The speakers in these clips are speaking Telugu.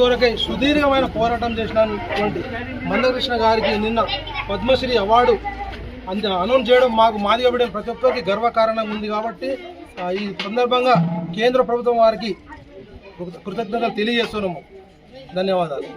కొరకై సుదీర్ఘమైన పోరాటం చేసినటువంటి మందకృష్ణ గారికి నిన్న పద్మశ్రీ అవార్డు అనౌన్స్ చేయడం మాకు మాదిగ బిడ్డల ప్రతి ఒక్కరికి గర్వకారణంగా ఉంది. కాబట్టి ఈ సందర్భంగా కేంద్ర ప్రభుత్వం వారికి కృతజ్ఞతలు తెలియజేస్తున్నాము. ధన్యవాదాలు.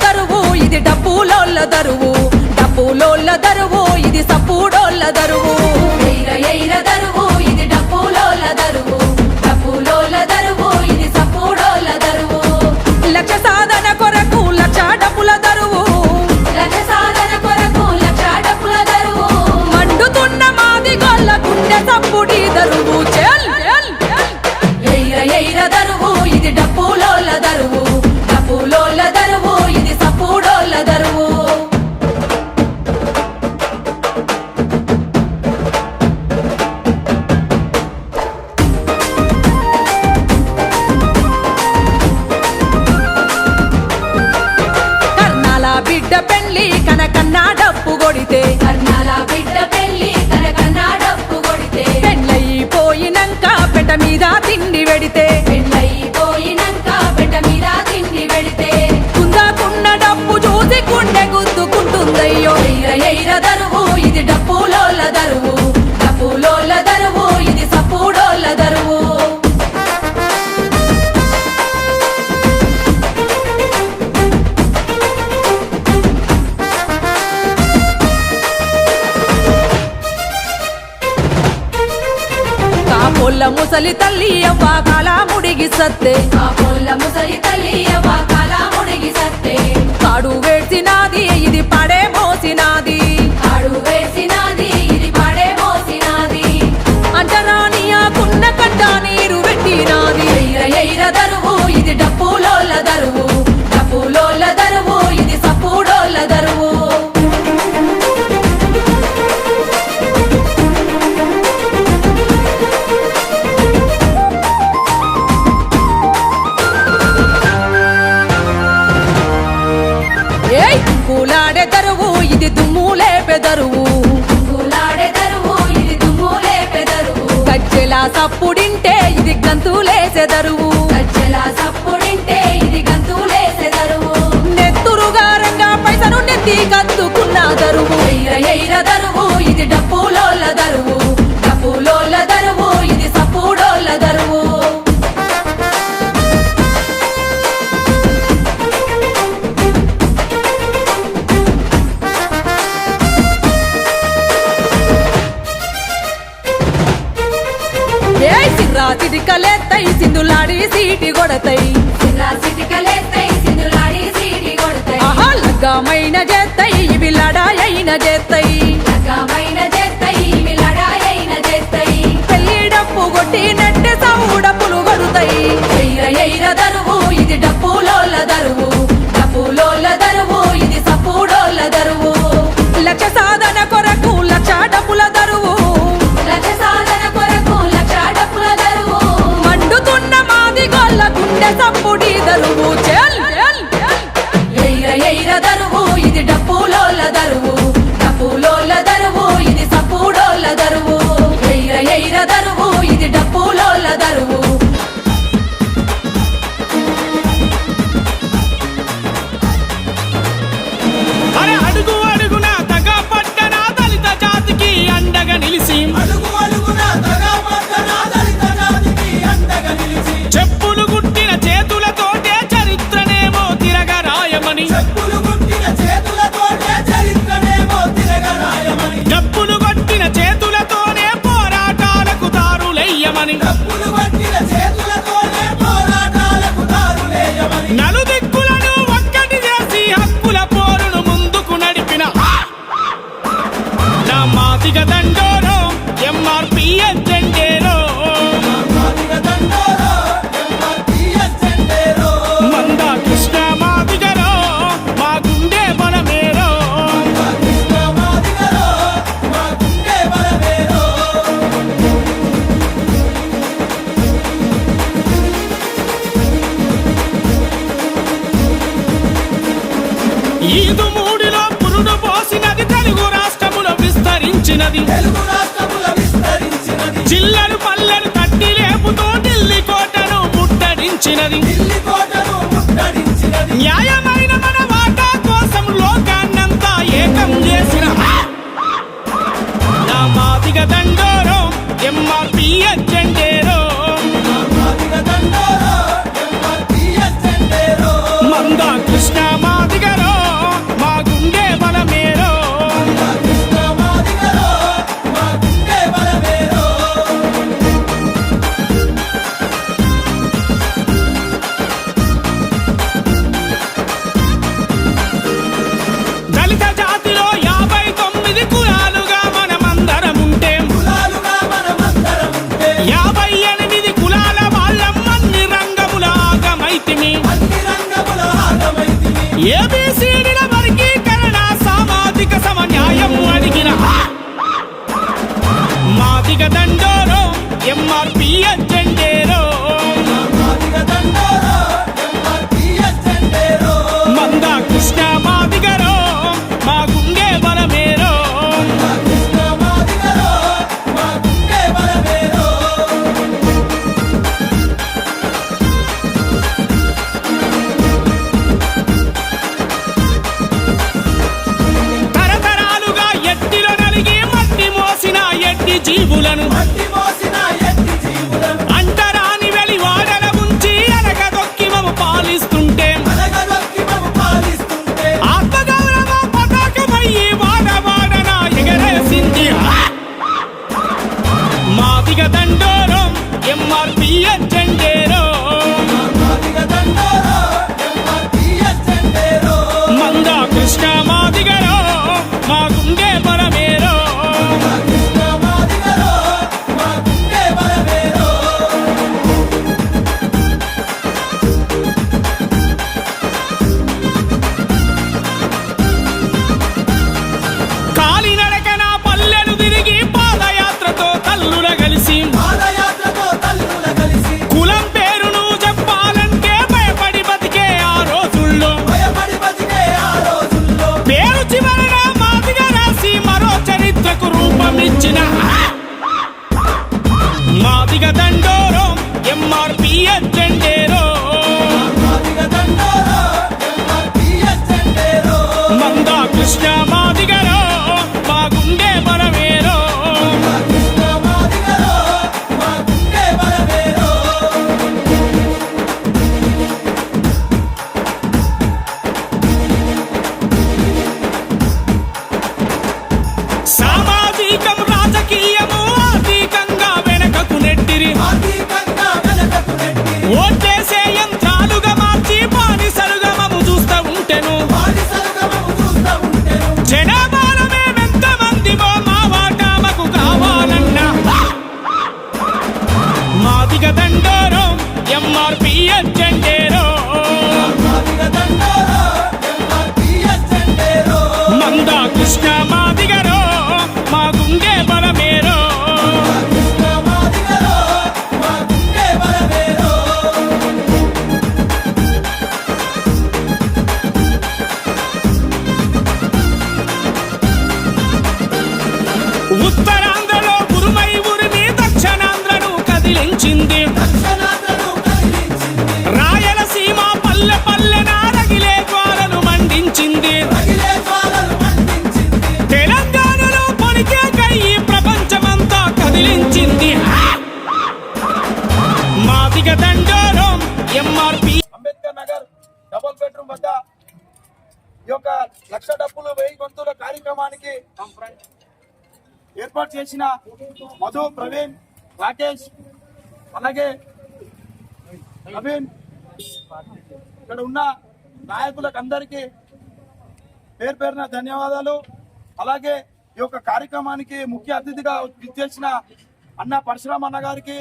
దరువు ఇది డబ్బులోళ్ళ దరువు, డబ్బులోళ్ళ దరువు ఇది సప్పుడోళ్ళ దరువు. దరువు ఇది డబ్బులోళ్ళ దరువు, డబ్బులోళ్ళ దరువు ఇది సప్పుడోళ్ళ దరువు. లక్ష సాధన కొరకు లక్ష డబ్బుల దరువు, లక్ష సాధన కొరకు లక్ష డబ్బుల దరువు. మండుతున్న మాది గొల్ల గుండె సప్పుడి దరువు. దరువు ఇది డబ్బులోళ్ళ దరువు, డబ్బులోళ్ళ దరువు ఇది సప్పుడోళ్ళ దరువు. కర్ణాల బిడ్డ పెళ్లి కనకన్నా డప్పు కొడితే, కర్ణాల బిడ్డ పెళ్లి కనకన్నా డప్పు కొడితే. పెళ్ళయిపోయినంక పెట మీద తిండి వెడితే, పెళ్ళయిపోయినంక పెట మీద తిండి వెడితే. కుందాకున్న డప్పు చూసి గుండె గుద్దుకుంటుందయ్యో. దరువు ఇది డప్పులోళ్ళ దరువు, డప్పులోళ్ళ దరువు ఇది సప్పుడోళ్ళ దరువు. కాపోళ్ళ ముసలి తల్లి అవ్వ కాలా ముడిగి సత్తే, కాపోళ్ళ ముసలి తల్లి అవ్వ కాలా ముడిగి సత్తే. కాడు వేసినాది ఇది పడే మోసినాది, కాడు వేసినాది ఇది పడే మోసినాది. అంటరాని ఆకున్న కట్ట నీరు పెట్టినాది. దరువు ఇది డప్పులోళ్ళ దరువు, డప్పులోళ్ళ దరువు ఇది సప్పుడోళ్ళ దరువు. కూలాడే దరువు ఇది దుమ్ములే పెదరువు, కూలాడే దరువు ఇది దుమ్ములే పెదరువు. గజ్జెల సప్పుడింటే ఇది గంతులేసే దరువు, గజ్జెల సప్పుడింటే ఇది దరువు ఎయిర ఎయిర దరువు ఇది డప్పులోళ్ళ దరువు డప్పులోళ్ళ దరువు ఇది సప్పుడోళ్ళ దరువు సిటికలేత్తై సింధులాడి సీటి కొడతై ఆహా లగ్గమైన చేత్తై ఇవి లడాయైన చేత్తై పెళ్లి డప్పు కొట్టి నెట్టె సౌడప్పులు కొడుతై ఎయిర ఎయిర దరువు ఇది డప్పులోళ్ళ దరువు డప్పులోళ్ళ దరువు ఇది సప్పుడోళ్ళ దరువు లక్ష్య సాధన కొరకు లక్ష డప్పుల దరువు మండుతున్న మాది గొల్ల గుండె సప్పుడి దరువు చెల్ ఎయిర ఎయిర దరువు ఇది డప్పులోళ్ళ దరువు డప్పులోళ్ళ దరువు ఇది సప్పుడోళ్ళ దరువు ఎయిర ఎయిర దరువు ఇది డప్పులోళ్ళ దరువు అరే అడుగు అడుగున తగ పట్టణ దళిత జాతికి అండగా నిలిసి చెప్పులు గుట్టిన చేతులతోటే చరిత్రనేమో తిరగరాయమని డప్పులు కొట్టిన చేతులతోనే పోరాటాలకు దారులెయ్యమని నలుదిక్కులను ఒక్కటి చేసి హక్కుల పోరును ముందుకు నడిపిన నా మాదిగ దండోరో ఎంఆర్పిఎస్ జెండేరో మంద కృష్ణ మాదిగరో మా గుండె బలమేరో ఈదు మూడిలో పురుడు పోసినది తెలుగు రాష్ట్రములో విస్తరించినది జిల్లలు పల్లెలు తట్టి లేపుతూ ఢిల్లీ కోటను ముట్టడించినది న్యాయమైన మన వాటా కోసం లోకాన్నంతా ఏకం చేసిన నా మాదిగ దండోరో ఎంఆర్పిఎస్ జెండేరో మంద కృష్ణ మాదిగరో మా గుండె బలమేరో దళిత జాతిలో 59 కులాలుగా మనమందరం ఉంటే 58 కులాల వాళ్ళం అన్ని రంగముల ఆగమైతిమి ఏబిసిడిల వర్గీకరణ సామాజిక సమన్యాయం అడిగిన మాదిగ దండోరో ఎంఆర్పిఎస్ జెండేరో మంద కృష్ణ మాదిగరో మా గుండె బలమేరో ఓట్లేసే యంత్రాలుగా మార్చి బానిసలుగా మము చూస్తూ ఉంటెను జనాభాలో మేమెంత మందిమో మా వాటా మాకు కావాలన్నా మాదిగ దండోరో ఎంఆర్పి ఎజెండేరో మంద కృష్ణ మాదిగరో మా గుండె బలమేరో ఉత్తరాంధ్రలో ఉరుమై ఉరిమి దక్షిణాంధ్రను కదిలించింది రాయలసీమ పల్లె పల్లెన రగిలే జ్వాలలు మండించింది తెలంగాణలో పొలికే కయ్యి ప్రపంచమంతా కదిలించింది Madiga Dandora MRP Ambedkar Nagar double bedroom వద్ద ఈ యొక్క 1,00,000 డబ్బులు 1000 గొంతుల కార్యక్రమానికి ఏర్పాటు చేసిన మధు, ప్రవీణ్, రాకేష్ అలాగే నవీన్ ఇక్కడ ఉన్న నాయకులకు అందరికీ పేరు పేరున ధన్యవాదాలు. అలాగే ఈ యొక్క కార్యక్రమానికి ముఖ్య అతిథిగా విచ్చేసిన అన్న పరశురామ్ అన్న గారికి,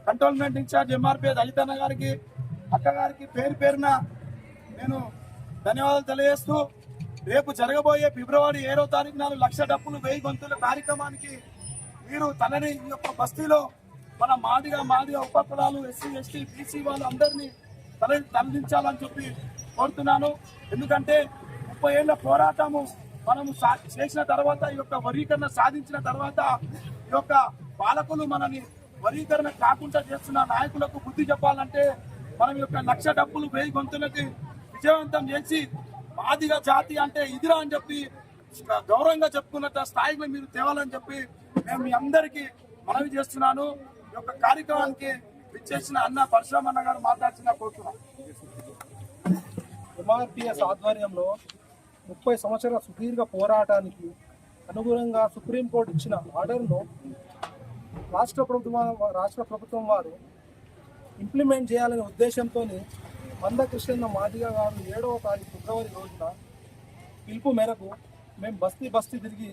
కంటోన్మెంట్ ఇన్ఛార్జ్ ఎంఆర్పీ దళితన్న గారికి, అక్క గారికి పేరు పేరున నేను ధన్యవాదాలు తెలియజేస్తూ రేపు జరగబోయే ఫిబ్రవరి 7వ తారీఖు నాడు 1,00,000 డబ్బులు 1000 గొంతుల కార్యక్రమానికి మీరు తనని ఈ యొక్క బస్తీలో మన మాదిగా ఉపకులాలు ఎస్సీ ఎస్టీ బీసీ వాళ్ళు అందరినీ తరలించాలని చెప్పి కోరుతున్నాను. ఎందుకంటే 30 ఏళ్ల పోరాటము మనము చేసిన తర్వాత ఈ యొక్క వర్గీకరణ సాధించిన తర్వాత ఈ యొక్క పాలకులు మనని వర్గీకరణ కాకుండా చేస్తున్న నాయకులకు బుద్ధి చెప్పాలంటే మనం ఈ యొక్క 1,00,000 డబ్బులు 1000 గొంతులకి విజయవంతం చేసి మాదిగా జాతి అంటే ఇదిరా అని చెప్పి గౌరవంగా చెప్పుకున్న స్థాయిలో మీరు తేవాలని చెప్పి నేను మీ అందరికీ మనవి చేస్తున్నాను. ఈ యొక్క కార్యక్రమానికి విచ్చేసిన అన్న పరశురామ్ అన్న గారు మాట్లాడుతున్నా కోరుతున్నాను. ఎంఆర్పిఎస్ ఆధ్వర్యంలో 30 సంవత్సరాల సుదీర్ఘ పోరాటానికి అనుగుణంగా సుప్రీంకోర్టు ఇచ్చిన ఆర్డర్ను రాష్ట్ర ప్రభుత్వం వారు ఇంప్లిమెంట్ చేయాలనే ఉద్దేశంతో మందకృష్ణ మాదిగ గారు 7వ తారీఖు ఫిబ్రవరి రోజున పిలుపు మేరకు మేము బస్తీ తిరిగి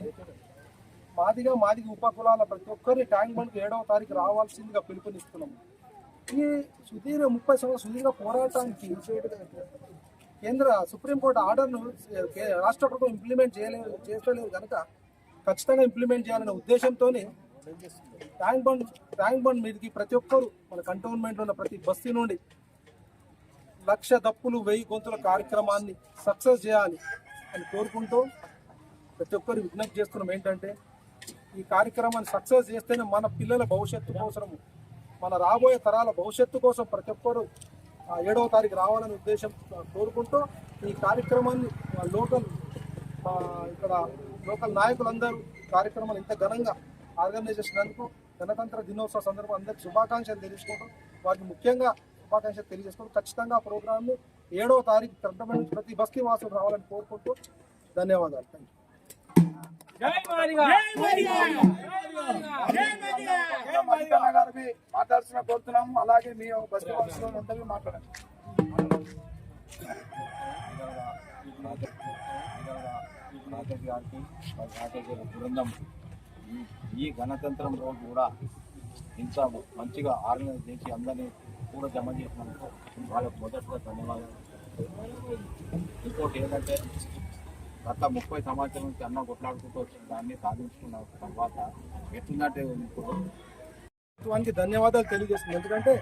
మాదిగ ఉపకులాల ప్రతి ఒక్కరి ట్యాంక్ బండ్కి 7వ తారీఖు రావాల్సిందిగా పిలుపునిస్తున్నాము. ఈ 30 సంవత్సరాల సుదీర్ఘ పోరాటానికి కేంద్ర సుప్రీంకోర్టు ఆర్డర్ను రాష్ట్ర ప్రభుత్వం ఇంప్లిమెంట్ చేస్తలేదు కనుక ఖచ్చితంగా ఇంప్లిమెంట్ చేయాలనే ఉద్దేశంతో ట్యాంక్ బండ్ మీదకి ప్రతి ఒక్కరు మన కంటోన్మెంట్లో ఉన్న ప్రతి బస్తీ నుండి 1,00,000 డప్పులు 1000 గొంతుల కార్యక్రమాన్ని సక్సెస్ చేయాలి అని కోరుకుంటూ ప్రతి ఒక్కరు విజ్ఞప్తి చేస్తున్నాం. ఏంటంటే ఈ కార్యక్రమాన్ని సక్సెస్ చేస్తేనే మన పిల్లల భవిష్యత్తు కోసము, మన రాబోయే తరాల భవిష్యత్తు కోసం ప్రతి ఒక్కరు 7వ తారీఖు రావాలనే ఉద్దేశం కోరుకుంటూ ఈ కార్యక్రమాన్ని ఇక్కడ లోకల్ నాయకులందరూ కార్యక్రమాలు ఇంత ఘనంగా ఆర్గనైజ్ చేసినందుకు గణతంత్ర దినోత్సవ సందర్భం అందరికీ శుభాకాంక్షలు తెలియజేసుకుంటూ వారికి ముఖ్యంగా శుభాకాంక్షలు తెలియజేసుకుంటూ ఖచ్చితంగా ప్రోగ్రామ్ని 7వ తారీఖు కంటోన్మెంట్ ప్రతి బస్తీ వాసులు రావాలని కోరుకుంటూ ధన్యవాదాలు. మాట్లాడుతున్నా కోరుతున్నాము. అలాగే మీ బస్తీ వాసులు అందరూ మాట్లాడండి. బృందం ఈ గణతంత్రం రోజు కూడా ఇంత మంచిగా ఆర్గనైజ్ చేసి అందరినీ కూడా జమ చేసినందుకు వాళ్ళకు మొదటిగా ధన్యవాదాలు. ఇంకోటి ఏంటంటే గత 30 సంవత్సరాల నుంచి అన్న కొట్లాడుకుంటూ వచ్చిన దాన్ని సాధించుకున్న తర్వాత ఎట్లున్నట్టే ప్రభుత్వానికి ధన్యవాదాలు తెలియజేస్తుంది. ఎందుకంటే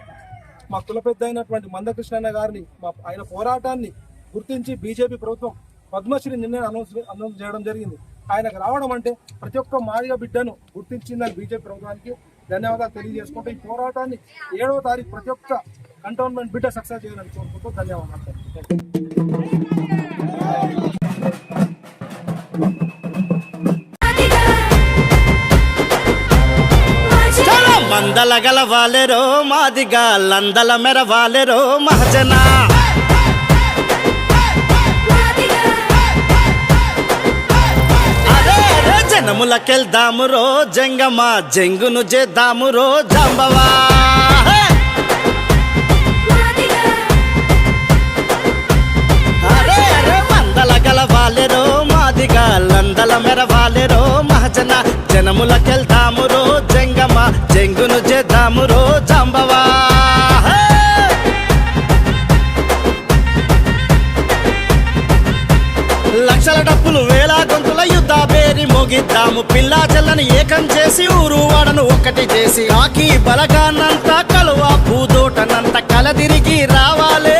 మా కుల పెద్ద అయినటువంటి మందకృష్ణ గారిని ఆయన పోరాటాన్ని గుర్తించి బీజేపీ ప్రభుత్వం పద్మశ్రీ నిన్న అనౌన్స్ చేయడం జరిగింది. ఆయనకు రావడం అంటే ప్రతి ఒక్క మాదిగ బిడ్డను గుర్తించిందని బీజేపీ ప్రభుత్వానికి ధన్యవాదాలు తెలియజేసుకుంటూ ఈ పోరాటాన్ని 7వ తారీఖు ప్రతి ఒక్క కంటోన్మెంట్ బిడ్డ సక్సెస్ చేయాలని కోరుకుంటూ ధన్యవాదాలు. మందల గల వాలెరో మాదిగా లందల మెర వాలెరో మహజనా జనములకెళ్దాము రో జంగమా జంగును చేద్దాము రో జాంబవా జనములకెళ్తాము రో జంగమ్మ జంగును చేద్దాము రో జాంబవా హే! లక్షల డప్పులు వేల గొంతుల యుద్ధ పేరి మోగిద్దాము పిల్లా చెల్లని ఏకం చేసి ఊరు వాడను ఒక్కటి చేసి కాకి బలగానంతా కలువ పూదోటనంత కలదిరిగి రావాలే